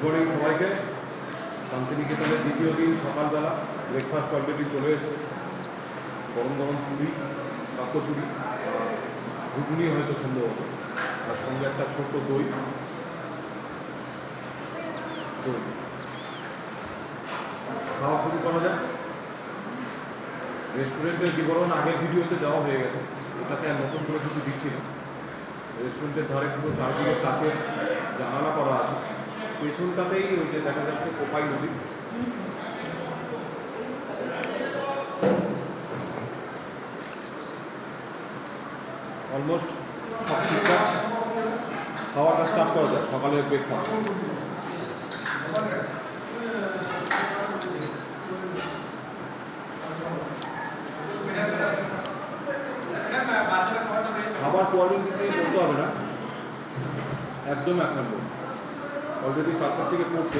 Good morning সবাইকে। শান্তিনিকেতনের দ্বিতীয় দিন সকালবেলা ব্রেকফাস্ট অলরেডি চলে এসেছে। গরম গরম পুরি বা কচুরি, ঘুগনি হয়তো সম্ভবত, আর সঙ্গে একটা ছোট্ট দই। খাওয়া শুরু করা যায়। রেস্টুরেন্টের বিবরণ আগের ভিডিওতে দেওয়া হয়ে গেছে, এটাতে আর নতুন করে কিছু দিচ্ছি না। রেস্টুরেন্টের ধারে পুরো চারদিকে কাচের জানালা করা আছে। পেছনটাতেই ওই যে দেখা যাচ্ছে কোপাই নদী। অলমোস্ট সব ঠিকঠাক, খাওয়াটা স্টার্ট করা যায়। সকালের ব্রেকফাস্ট খাবার কোয়ালিটি নিয়ে বলতে হবে না, একদম এক নম্বর। অলরেডি কালকার থেকে পড়ছে।